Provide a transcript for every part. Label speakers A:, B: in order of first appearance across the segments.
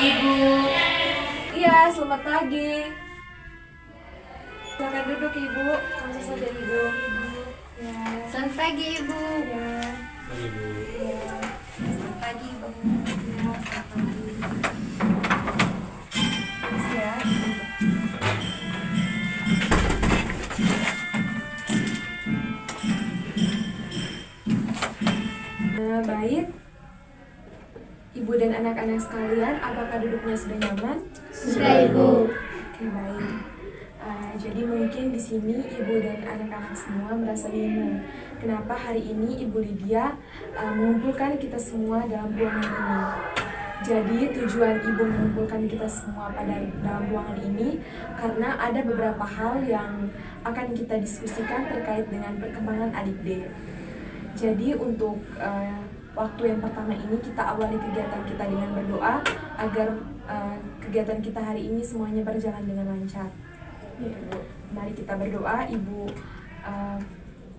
A: Ibu.
B: Iya, selamat pagi. Silakan duduk Ibu, langsung saja Ibu. Ya.
A: Selamat pagi Ibu.
B: Ya.
C: Pagi Bu.
B: Ya.
A: Selamat pagi Ibu.
B: Ya, selamat pagi. Terus ya. Baik. Ibu dan anak-anak sekalian, apakah duduknya sudah nyaman?
A: Sudah Ibu.
B: Oke, baik. Jadi mungkin di sini ibu dan anak-anak semua merasa bingung. Kenapa hari ini Ibu Lydia mengumpulkan kita semua dalam ruangan ini? Jadi tujuan Ibu mengumpulkan kita semua pada dalam ruangan ini karena ada beberapa hal yang akan kita diskusikan terkait dengan perkembangan adik D. Jadi untuk waktu yang pertama ini kita awali kegiatan kita dengan berdoa agar kegiatan kita hari ini semuanya berjalan dengan lancar. Ibu, mari kita berdoa. Ibu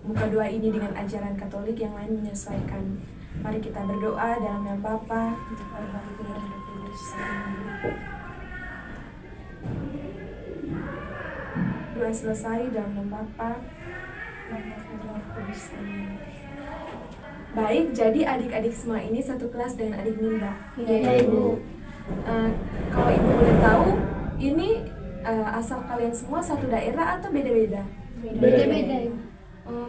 B: buka doa ini dengan ajaran Katolik yang lain menyesuaikan. Mari kita berdoa dalam nama Bapa, Putra, dan Roh Kudus. Doa selesai dalam nama Bapa, dan Roh Kudus. Amin. Baik, jadi adik-adik semua ini satu kelas dengan adik Ninda.
A: Iya Ibu.
B: Kalau Ibu boleh tahu, ini asal kalian semua satu daerah atau beda-beda?
A: Beda-beda Ibu.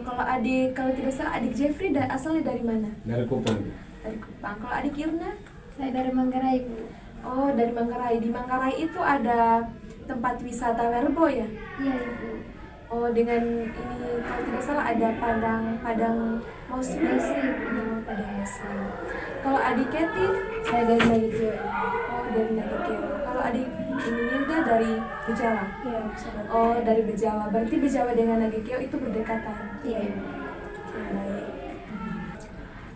B: Kalau tidak salah adik Jeffrey asalnya dari mana?
C: Dari Kupang Bu.
B: Dari Kupang. Kalau adik Irna?
A: Saya dari Manggarai Ibu.
B: Oh, dari Manggarai. Di Manggarai itu ada tempat wisata Werbo ya?
A: Iya Ibu.
B: Oh, dengan ini kalau tidak salah ada Padang Muslim. Oh, Padang Muslim. Kalau adik Kevin?
A: Saya dari Nagikio.
B: Oh, dari Nagikeo. Kalau adik ini Nilda dari Bejawa?
A: Iya sahabat.
B: Oh, dari Bejawa. Berarti Bejawa dengan Nagikeo itu berdekatan.
A: Iya Ibu.
B: Oke, baik.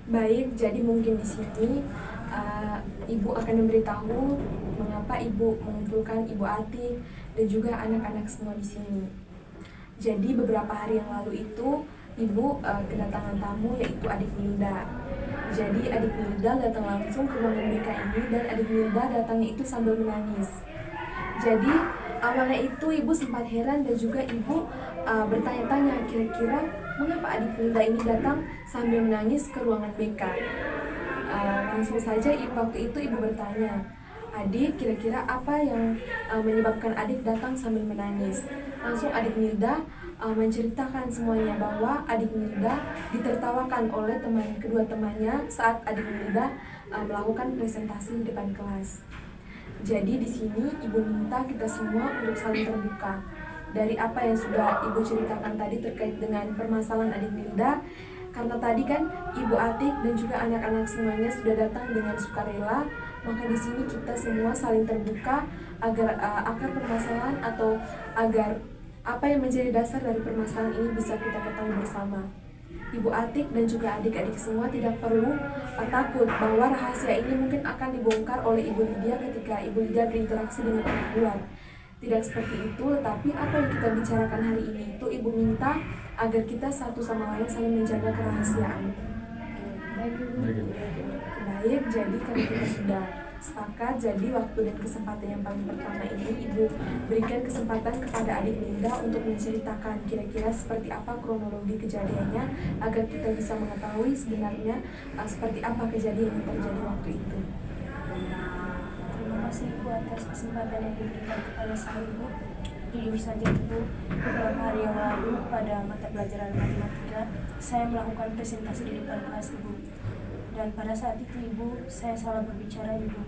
B: Baik, jadi mungkin di sini Ibu akan memberitahu mengapa Ibu mengumpulkan Ibu Atik dan juga anak-anak semua di sini. Jadi beberapa hari yang lalu itu Ibu kedatangan tamu yaitu adik Nilda. Jadi adik Nilda datang langsung ke ruangan BK ini dan adik Nilda datangnya itu sambil menangis. Jadi awalnya itu Ibu sempat heran dan juga Ibu bertanya-tanya kira-kira mengapa adik Nilda ini datang sambil menangis ke ruangan BK. Langsung saja waktu itu Ibu bertanya, adik kira-kira apa yang menyebabkan adik datang sambil menangis. Langsung adik Nilda menceritakan semuanya bahwa adik Nilda ditertawakan oleh kedua temannya saat adik Nilda melakukan presentasi di depan kelas. Jadi di sini Ibu minta kita semua untuk saling terbuka dari apa yang sudah Ibu ceritakan tadi terkait dengan permasalahan adik Nilda. Karena tadi kan Ibu Atik dan juga anak-anak semuanya sudah datang dengan sukarela, maka di sini kita semua saling terbuka agar akar permasalahan atau agar apa yang menjadi dasar dari permasalahan ini bisa kita ketahui bersama. Ibu Atik dan juga adik-adik semua tidak perlu takut bahwa rahasia ini mungkin akan dibongkar oleh Ibu Lydia ketika Ibu Lydia berinteraksi dengan orang luar. Tidak seperti itu, tetapi apa yang kita bicarakan hari ini itu Ibu minta agar kita satu sama lain saling menjaga kerahasiaan. Baik, jadi karena kita sudah sepakat, jadi waktu dan kesempatan yang paling pertama ini Ibu berikan kesempatan kepada adik Linda untuk menceritakan kira-kira seperti apa kronologi kejadiannya agar kita bisa mengetahui sebenarnya seperti apa kejadian yang terjadi waktu itu.
D: Terima kasih Ibu atas kesempatan yang diberikan kepada saya Ibu. Jujur saja Ibu, beberapa hari yang lalu pada mata pelajaran matematika saya melakukan presentasi di depan kelas Ibu. Dan pada saat itu Ibu, saya salah berbicara Ibu.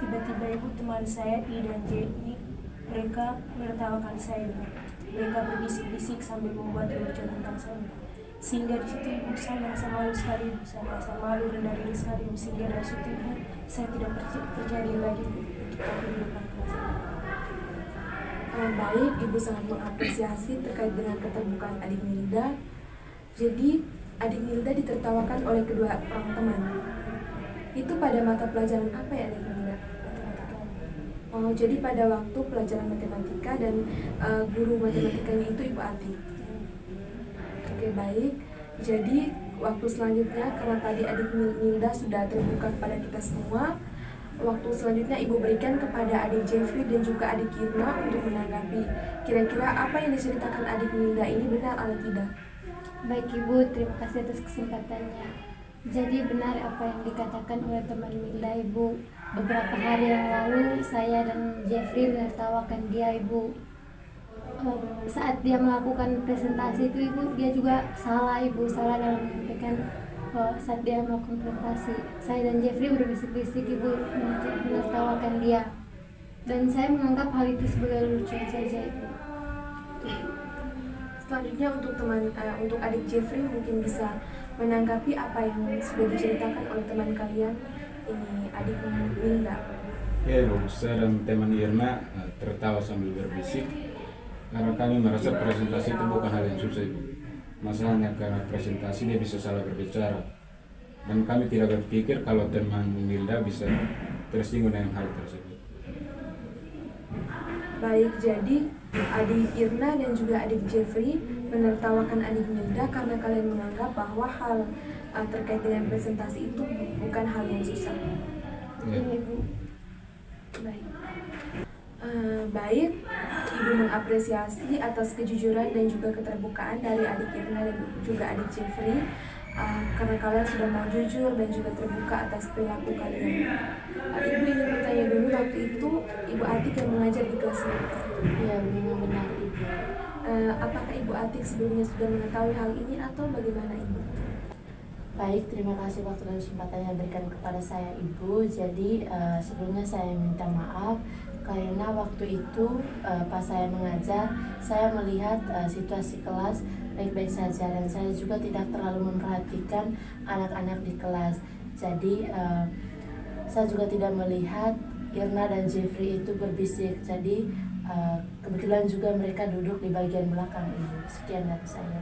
D: Tiba-tiba Ibu teman saya I dan J ini mereka menertawakan saya Ibu. Mereka berbisik-bisik sambil membuat lucu tentang saya Ibu. Sehingga di situ Ibu saya merasa malu sekali Ibu. Saya merasa malu rendah diri sekali Ibu. Sehingga dari situ Ibu saya tidak terjadi lagi untuk tampil di depan kelas Ibu.
B: Baik, Ibu sangat mengapresiasi terkait dengan keterbukaan adik Nilda. Jadi, adik Nilda ditertawakan oleh kedua orang teman. Itu pada mata pelajaran apa ya adik Nilda?
D: Matematika.
B: Oh, jadi pada waktu pelajaran matematika dan guru matematikanya itu Ibu Ati. Oke, baik. Jadi, waktu selanjutnya karena tadi adik Nilda sudah terbuka kepada kita semua, waktu selanjutnya Ibu berikan kepada adik Jeffrey dan juga adik Irna untuk menanggapi. Kira-kira apa yang diceritakan adik Milda ini benar atau tidak?
A: Baik Ibu, terima kasih atas kesempatannya. Jadi benar apa yang dikatakan oleh teman Milda Ibu. Beberapa hari yang lalu saya dan Jeffrey menertawakan dia Ibu. Saat dia melakukan presentasi itu Ibu, dia juga salah Ibu, salah dalam menyampaikan saat dia melakukan presentasi. Saya dan Jeffrey berbisik-bisik Ibu untuk menertawakan dia. Dan saya menganggap hal itu sebagai lucuan saja Ibu.
B: Selanjutnya untuk adik Jeffrey mungkin bisa menanggapi apa yang sudah diceritakan oleh teman kalian ini, adik Milda.
C: Ya Ibu, saya dan teman Irna tertawa sambil berbisik karena kami merasa presentasi itu bukan hal yang susah Ibu. Masalahnya karena presentasi dia bisa salah berbicara, dan kami tidak berpikir kalau teman Milda bisa tersinggung dengan hal tersebut.
B: Baik, jadi adik Irna dan juga adik Jeffrey menertawakan adik Milda karena kalian menganggap bahwa hal terkait dengan presentasi itu bukan hal yang susah.
C: Ya.
A: Ibu.
B: Baik. Baik, Ibu mengapresiasi atas kejujuran dan juga keterbukaan dari adik Irna dan juga adik Jeffrey karena kalian sudah mau jujur dan juga terbuka atas perilaku kalian. Ibu ingin bertanya dulu, waktu itu Ibu Atik yang mengajar di kelas mereka.
A: Ya, memang benar Ibu.
B: Apakah Ibu Atik sebelumnya sudah mengetahui hal ini atau bagaimana Ibu?
E: Baik, terima kasih waktu dan kesempatan yang diberikan kepada saya Ibu. Jadi sebelumnya saya minta maaf karena waktu itu pas saya mengajar, saya melihat situasi kelas baik-baik saja dan saya juga tidak terlalu memperhatikan anak-anak di kelas. Jadi saya juga tidak melihat Irna dan Jeffrey itu berbisik. Jadi kebetulan juga mereka duduk di bagian belakang Ibu. Sekian dari saya.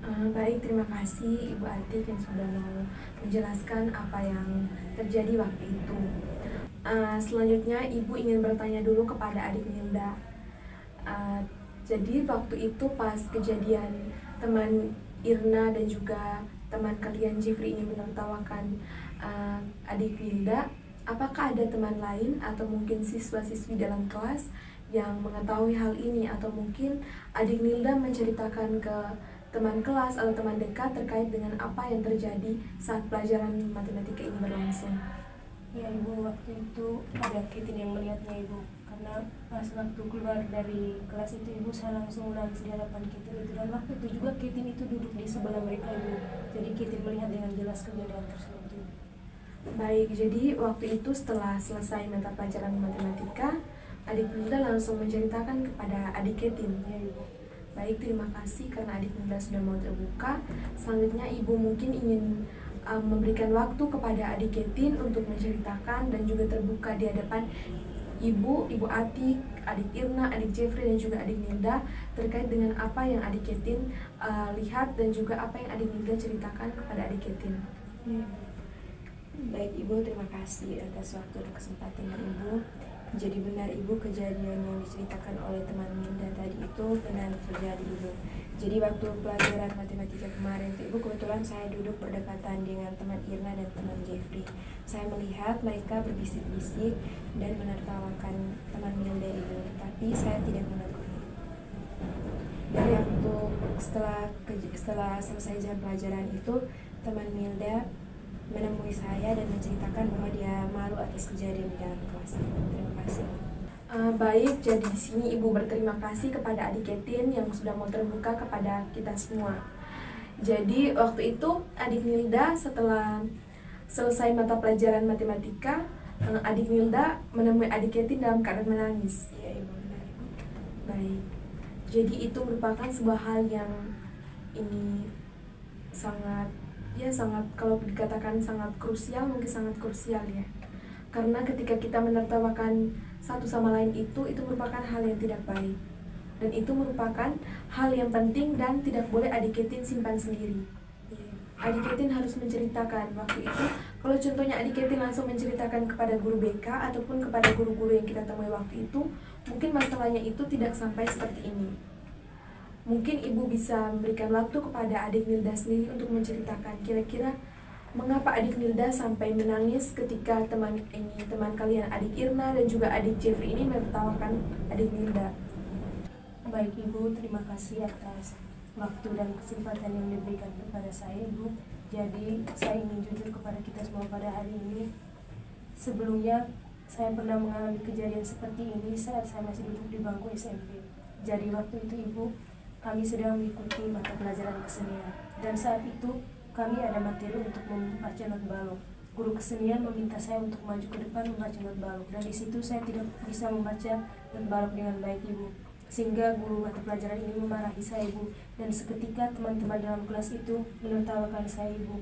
B: Baik, terima kasih Ibu Atik yang sudah mau menjelaskan apa yang terjadi waktu itu. Selanjutnya Ibu ingin bertanya dulu kepada adik Milda. Jadi waktu itu pas kejadian teman Irna dan juga teman kalian Jeffrey ini menertawakan adik Milda, apakah ada teman lain atau mungkin siswa-siswi dalam kelas yang mengetahui hal ini, atau mungkin adik Milda menceritakan ke teman kelas atau teman dekat terkait dengan apa yang terjadi saat pelajaran matematika ini berlangsung?
D: Ya Ibu, waktu itu ada Kitin yang melihatnya Ibu, karena pas waktu keluar dari kelas itu Ibu, saya langsung nangis di hadapan Kitin itu, dan waktu itu juga Kitin itu duduk di sebelah mereka Ibu, jadi Kitin melihat dengan jelas kejadian tersebut Ibu.
B: Baik, jadi waktu itu setelah selesai mata pelajaran matematika, adik Milda langsung menceritakan kepada adik Ketin.
D: Ya Ibu.
B: Baik, terima kasih karena adik Milda sudah mau terbuka. Selanjutnya Ibu mungkin ingin memberikan waktu kepada adik Ketin untuk menceritakan dan juga terbuka di hadapan Ibu Atik, adik Irna, adik Jeffrey dan juga adik Milda terkait dengan apa yang adik Ketin lihat dan juga apa yang adik Milda ceritakan kepada adik Ketin.
F: Baik Ibu, terima kasih atas waktu dan kesempatan Ibu. Jadi benar Ibu, kejadian yang diceritakan oleh teman Milda tadi itu benar terjadi Ibu. Jadi waktu pelajaran matematika kemarin itu Ibu, kebetulan saya duduk berdekatan dengan teman Irna dan teman Jeffrey. Saya melihat mereka berbisik-bisik dan menertawakan teman Milda Ibu, tapi saya tidak menegur. Dan waktu setelah selesai jam pelajaran itu, teman Milda menemui saya dan menceritakan bahwa dia malu atas kejadian di dalam kelas. Terima kasih.
B: Baik, jadi di sini Ibu berterima kasih kepada adik Ketin yang sudah mau terbuka kepada kita semua. Jadi waktu itu adik Milda setelah selesai mata pelajaran matematika, adik Milda menemui adik Ketin dalam keadaan menangis.
F: Iya Ibu, benar Ibu.
B: Baik, jadi itu merupakan sebuah hal yang ini sangat kalau dikatakan sangat krusial, mungkin sangat krusial ya. Karena ketika kita menertawakan satu sama lain itu merupakan hal yang tidak baik. Dan itu merupakan hal yang penting dan tidak boleh adik Ketin simpan sendiri. Adik Ketin harus menceritakan waktu itu. Kalau contohnya adik Ketin langsung menceritakan kepada guru BK ataupun kepada guru-guru yang kita temui waktu itu, mungkin masalahnya itu tidak sampai seperti ini. Mungkin Ibu bisa memberikan waktu kepada adik Milda sendiri untuk menceritakan kira-kira mengapa adik Nilda sampai menangis ketika teman kalian adik Irna dan juga adik Jeffrey ini menertawakan adik Nilda?
D: Baik Ibu, terima kasih atas waktu dan kesempatan yang diberikan kepada saya Ibu. Jadi saya ingin jujur kepada kita semua pada hari ini. Sebelumnya saya pernah mengalami kejadian seperti ini saat saya masih duduk di bangku SMP. Jadi waktu itu Ibu, kami sedang mengikuti mata pelajaran kesenian. Dan saat itu kami ada materi untuk membaca not balok. Guru kesenian meminta saya untuk maju ke depan membaca not balok. Dan di situ saya tidak bisa membaca not balok dengan baik Ibu. Sehingga guru mata pelajaran ini memarahi saya Ibu. Dan seketika teman-teman dalam kelas itu menertawakan saya Ibu.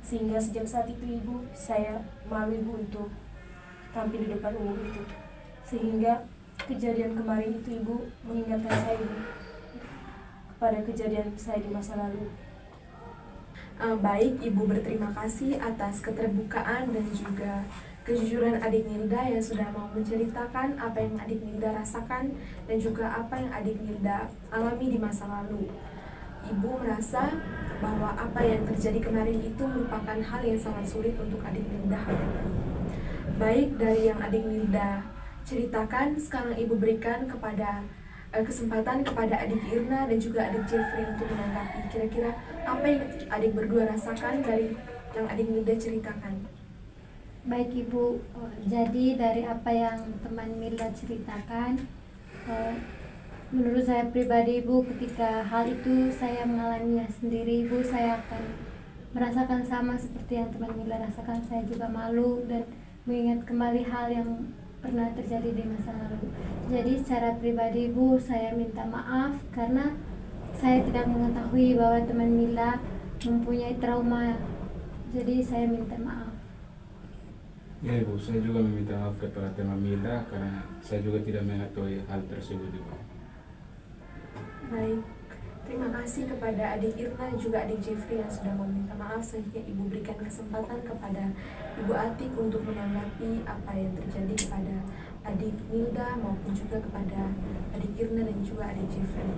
D: Sehingga sejak saat itu Ibu, saya malu Ibu untuk tampil di depan umum itu. Sehingga kejadian kemarin itu Ibu mengingatkan saya Ibu kepada kejadian saya di masa lalu.
B: Baik, Ibu berterima kasih atas keterbukaan dan juga kejujuran adik Nilda yang sudah mau menceritakan apa yang adik Nilda rasakan dan juga apa yang adik Nilda alami di masa lalu. Ibu merasa bahwa apa yang terjadi kemarin itu merupakan hal yang sangat sulit untuk adik Nilda hadapi. Baik, dari yang adik Nilda ceritakan, sekarang Ibu berikan kesempatan kepada adik Irna dan juga adik Jeffrey untuk menanggapi kira-kira apa yang adik berdua rasakan dari yang adik Nilda ceritakan.
A: Baik Ibu, jadi dari apa yang teman Milda ceritakan, menurut saya pribadi Ibu, ketika hal itu saya mengalaminya sendiri Ibu, saya akan merasakan sama seperti yang teman Milda rasakan. Saya juga malu dan mengingat kembali hal yang pernah terjadi di masa lalu. Jadi secara pribadi Ibu, saya minta maaf karena saya tidak mengetahui bahwa teman Milda mempunyai trauma. Jadi saya minta maaf.
C: Ya Ibu, saya juga meminta maaf kepada teman Milda karena saya juga tidak mengetahui hal tersebut Ibu.
B: Baik, terima kasih kepada adik Irna dan juga adik Jeffrey yang sudah meminta maaf. Selanjutnya Ibu berikan kesempatan kepada Ibu Atik untuk menanggapi apa yang terjadi kepada adik Nilda maupun juga kepada adik Irna dan juga adik Jeffrey.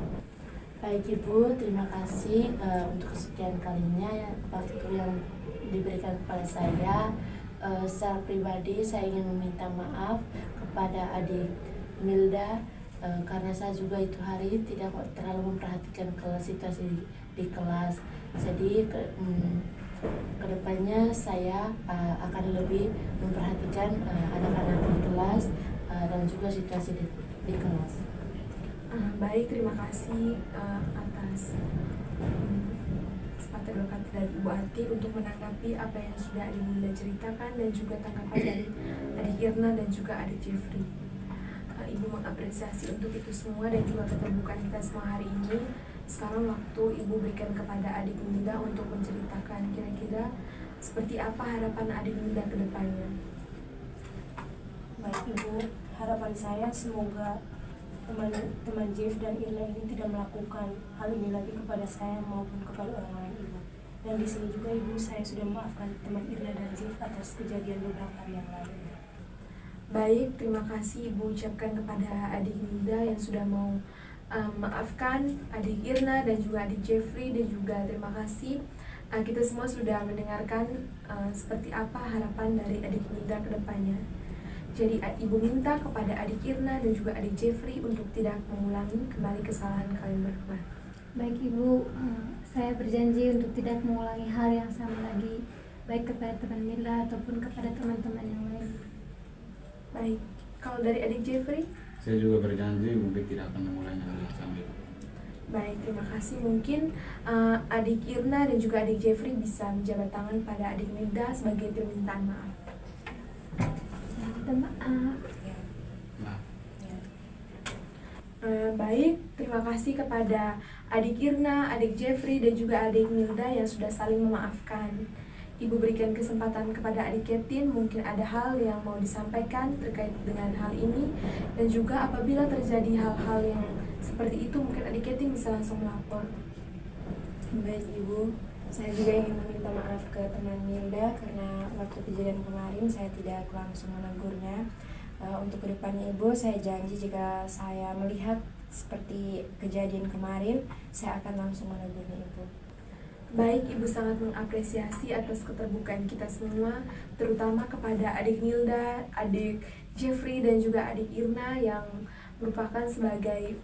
E: Baik Ibu, terima kasih untuk kesekian kalinya waktu yang diberikan kepada saya. Secara pribadi saya ingin meminta maaf kepada adik Nilda karena saya juga itu hari tidak terlalu memperhatikan situasi di kelas. Jadi kedepannya saya akan lebih memperhatikan anak-anak di kelas dan juga situasi di kelas.
B: Baik, terima kasih atas sepatah dua kata dari Ibu Ati untuk menanggapi apa yang sudah adik Nilda ceritakan dan juga tanggapan dari adik Irna dan juga adik Jeffrey. Ibu mengapresiasi untuk itu semua dan juga keterbukaan kita semua hari ini. Sekarang waktu Ibu berikan kepada adik Nilda untuk menceritakan kira-kira seperti apa harapan adik Nilda ke depannya.
D: Baik Ibu, harapan saya semoga teman Jeff dan Irna ini tidak melakukan hal ini lagi kepada saya maupun kepada orang lain Ibu. Dan di sini juga Ibu, saya sudah memaafkan teman Irna dan Jeff atas kejadian beberapa hari yang lalu.
B: Baik, terima kasih Ibu ucapkan kepada adik Nilda yang sudah mau memaafkan adik Irna dan juga adik Jeffrey, dan juga terima kasih kita semua sudah mendengarkan seperti apa harapan dari adik Nilda ke depannya. Jadi Ibu minta kepada adik Irna dan juga adik Jeffrey untuk tidak mengulangi kembali kesalahan kalian berdua.
A: Baik Ibu, saya berjanji untuk tidak mengulangi hal yang sama lagi, baik kepada teman Milda ataupun kepada teman-teman yang lain.
B: Baik, kalau dari adik Jeffrey?
C: Saya juga berjanji mungkin tidak akan mengulangi hal yang sama Ibu.
B: Baik, terima kasih. Mungkin adik Irna dan juga adik Jeffrey bisa menjabat tangan pada adik Nilda sebagai permintaan maaf.
A: Saya minta maaf.
C: Maaf.
B: Baik, terima kasih kepada adik Irna, adik Jeffrey dan juga adik Nilda yang sudah saling memaafkan. Ibu berikan kesempatan kepada adik Ketin, mungkin ada hal yang mau disampaikan terkait dengan hal ini, dan juga apabila terjadi hal-hal yang seperti itu mungkin adik Ketin bisa langsung melapor.
F: Baik Ibu, saya juga ingin meminta maaf ke teman Nilda karena waktu kejadian kemarin saya tidak langsung menegurnya. Untuk kedepannya Ibu, saya janji jika saya melihat seperti kejadian kemarin, saya akan langsung menegurnya Ibu.
B: Baik, Ibu sangat mengapresiasi atas keterbukaan kita semua, terutama kepada adik Nilda, adik Jeffrey, dan juga adik Irna yang merupakan sebagai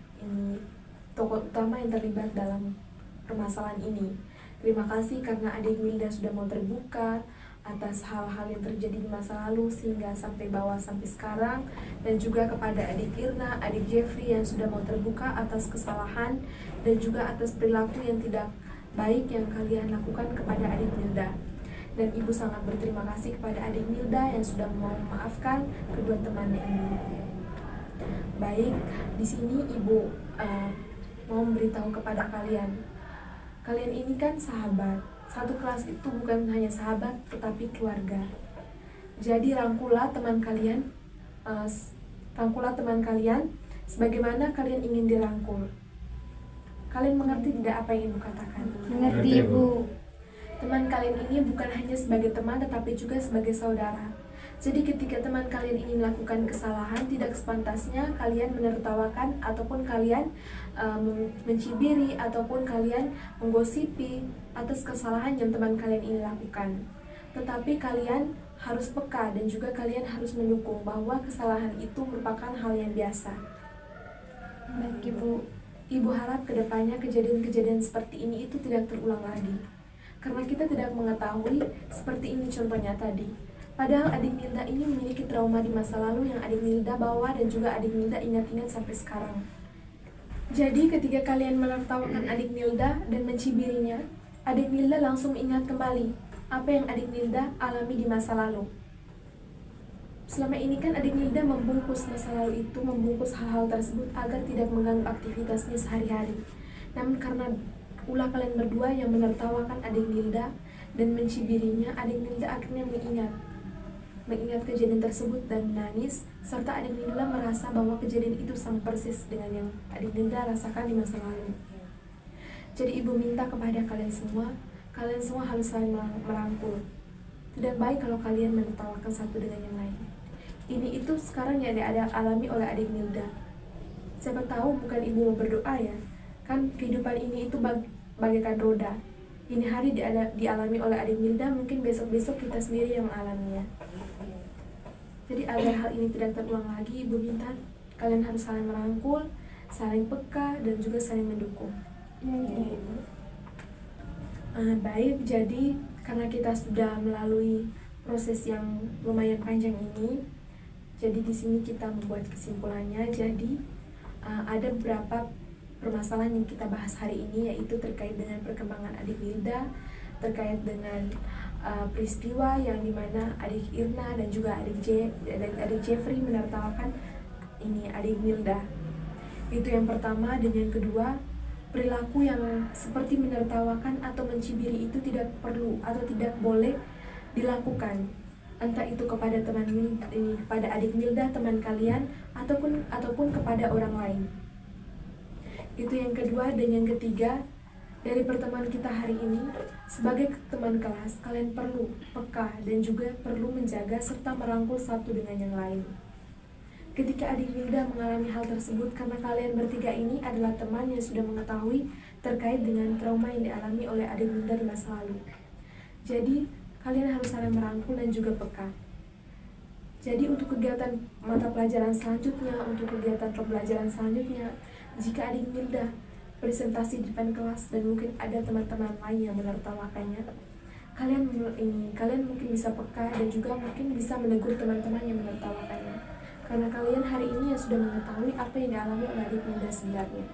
B: tokoh utama yang terlibat dalam permasalahan ini. Terima kasih karena adik Nilda sudah mau terbuka atas hal-hal yang terjadi di masa lalu sehingga sampai bawah sampai sekarang, dan juga kepada adik Irna, adik Jeffrey yang sudah mau terbuka atas kesalahan dan juga atas perilaku yang tidak baik yang kalian lakukan kepada adik Nilda. Dan Ibu sangat berterima kasih kepada adik Nilda yang sudah mau memaafkan kedua temannya ini. Baik, di sini Ibu mau memberitahu kepada kalian ini kan sahabat. Satu kelas itu bukan hanya sahabat, tetapi keluarga. Jadi rangkulah teman kalian, sebagaimana kalian ingin dirangkul. Kalian mengerti tidak apa yang Ibu katakan?
A: Mengerti, Ibu.
B: Teman kalian ini bukan hanya sebagai teman, tetapi juga sebagai saudara. Jadi ketika teman kalian ini melakukan kesalahan, tidak sepantasnya kalian menertawakan ataupun kalian mencibiri ataupun kalian menggosipi atas kesalahan yang teman kalian ini lakukan. Tetapi kalian harus peka dan juga kalian harus mendukung bahwa kesalahan itu merupakan hal yang biasa.
A: Baik, Ibu.
B: Ibu harap kedepannya kejadian-kejadian seperti ini itu tidak terulang lagi. Karena kita tidak mengetahui seperti ini contohnya tadi. Padahal adik Nilda ini memiliki trauma di masa lalu yang adik Nilda bawa dan juga adik Nilda ingat-ingat sampai sekarang. Jadi ketika kalian menertawakan adik Nilda dan mencibirinya, adik Nilda langsung ingat kembali apa yang adik Nilda alami di masa lalu. Selama ini kan adik Nilda membungkus masa lalu itu, membungkus hal-hal tersebut agar tidak mengganggu aktivitasnya sehari-hari. Namun karena ulah kalian berdua yang menertawakan adik Nilda dan mencibirinya, adik Nilda akhirnya mengingat kejadian tersebut dan menangis, serta adik Nilda merasa bahwa kejadian itu sama persis dengan yang adik Nilda rasakan di masa lalu. Jadi Ibu minta kepada kalian semua harus saling merangkul. Tidak baik kalau kalian menertawakan satu dengan yang lain. Ini itu sekarang yang ada alami oleh adik Nilda. Siapa tahu bukan Ibu mau berdoa ya, kan kehidupan ini itu bagaikan roda. Ini hari dialami oleh adik Nilda, mungkin besok-besok kita sendiri yang mengalaminya. Jadi agar hal ini tidak terulang lagi, Ibu minta kalian harus saling merangkul, saling peka, dan juga saling mendukung. Baik, jadi karena kita sudah melalui proses yang lumayan panjang ini, jadi di sini kita membuat kesimpulannya. Jadi ada beberapa permasalahan yang kita bahas hari ini, yaitu terkait dengan perkembangan adik Nilda, terkait dengan peristiwa yang dimana adik Irna dan juga adik Jeffrey menertawakan adik Nilda. Itu yang pertama. Dan yang kedua, perilaku yang seperti menertawakan atau mencibiri itu tidak perlu atau tidak boleh dilakukan, entah itu kepada kepada adik Nilda, teman kalian, ataupun kepada orang lain. Itu yang kedua. Dan yang ketiga, dari pertemuan kita hari ini, sebagai teman kelas, kalian perlu peka dan juga perlu menjaga serta merangkul satu dengan yang lain. Ketika adik Nilda mengalami hal tersebut, karena kalian bertiga ini adalah teman yang sudah mengetahui terkait dengan trauma yang dialami oleh adik Nilda di masa lalu. Jadi, kalian harus saling merangkul dan juga peka. Jadi, untuk kegiatan mata pelajaran selanjutnya, untuk kegiatan pembelajaran selanjutnya, jika adik Nilda presentasi di depan kelas dan mungkin ada teman-teman lain yang menertawakannya, kalian mungkin bisa peka dan juga mungkin bisa menegur teman-teman yang menertawakannya, karena kalian hari ini yang sudah mengetahui apa yang dialami oleh adik Nilda sebenarnya.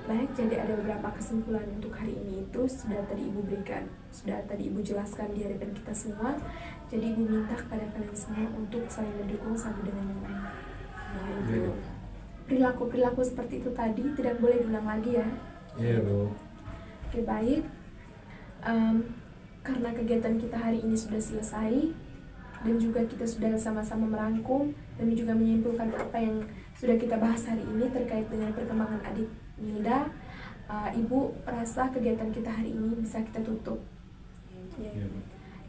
B: Baik, jadi ada beberapa kesimpulan untuk hari ini itu sudah tadi Ibu jelaskan di hadapan kita semua. Jadi Ibu minta kepada kalian semua untuk saling mendukung satu dengan yang lain. Perilaku seperti itu tadi tidak boleh diulang lagi ya.
C: Iya, Bu.
B: Oke, baik. Karena kegiatan kita hari ini sudah selesai dan juga kita sudah sama-sama merangkum dan juga menyimpulkan apa yang sudah kita bahas hari ini terkait dengan perkembangan adik Nilda, Ibu rasa kegiatan kita hari ini bisa kita tutup.
C: Iya, Bu.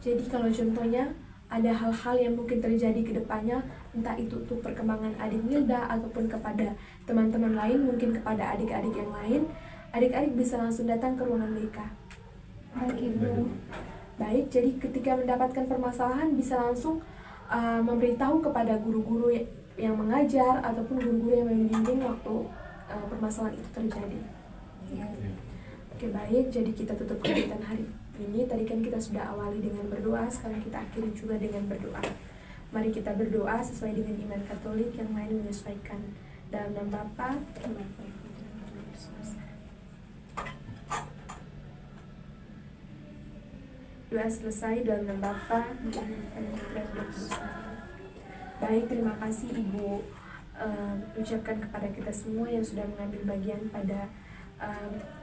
B: Jadi kalau contohnya ada hal-hal yang mungkin terjadi ke depannya, entah itu untuk perkembangan adik Nilda ataupun kepada teman-teman lain, mungkin kepada adik-adik yang lain, adik-adik bisa langsung datang ke ruangan BK.
A: Baik Ibu.
B: Baik, jadi ketika mendapatkan permasalahan bisa langsung memberitahu kepada guru-guru yang mengajar ataupun guru-guru yang membimbing waktu permasalahan itu terjadi.
A: Ya.
B: Oke, baik, jadi kita tutup kegiatan hari ini. Tadi kan kita sudah awali dengan berdoa, sekarang kita akhiri juga dengan berdoa. Mari kita berdoa sesuai dengan iman Katolik yang lain menyesuaikan. Dalam nama Bapa, doa selesai dalam nama Bapa, dan Putra dan Roh Kudus. Baik, terima kasih Ibu ucapkan kepada kita semua yang sudah mengambil bagian pada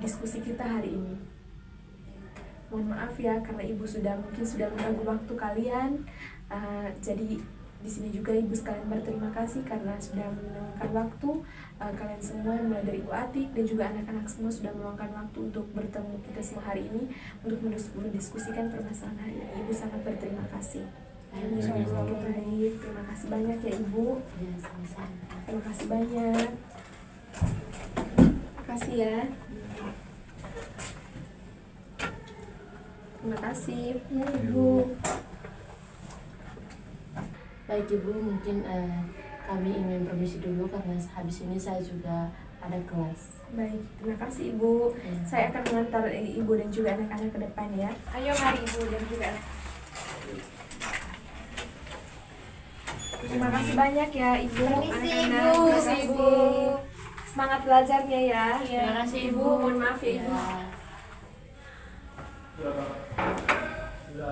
B: diskusi kita hari ini. Mohon maaf ya karena Ibu mungkin sudah mengganggu waktu kalian. Jadi di sini juga Ibu sekalian berterima kasih karena sudah meluangkan waktu. Kalian semua mulai dari Ibu Atik dan juga anak-anak semua sudah meluangkan waktu untuk bertemu kita semua hari ini untuk mendiskusikan permasalahan hari ini. Ibu sangat berterima kasih. Baik, terima kasih banyak ya Ibu.
E: Ya, sama-sama.
B: Terima kasih banyak. Terima kasih ya. Terima kasih.
A: Ya Ibu.
E: Baik Ibu, mungkin kami ingin permisi dulu karena habis ini saya juga ada kelas.
B: Baik, terima kasih Ibu. Saya akan mengantar Ibu dan juga anak-anak ke depan ya. Ayo mari Ibu dan juga anak. Terima kasih banyak ya Ibu.
A: Permisi,
B: anak-anak.
A: Ibu.
B: Terima kasih Ibu. Semangat belajarnya ya.
E: Terima kasih Ibu.
B: Mohon maaf ya Ibu.
E: Ya.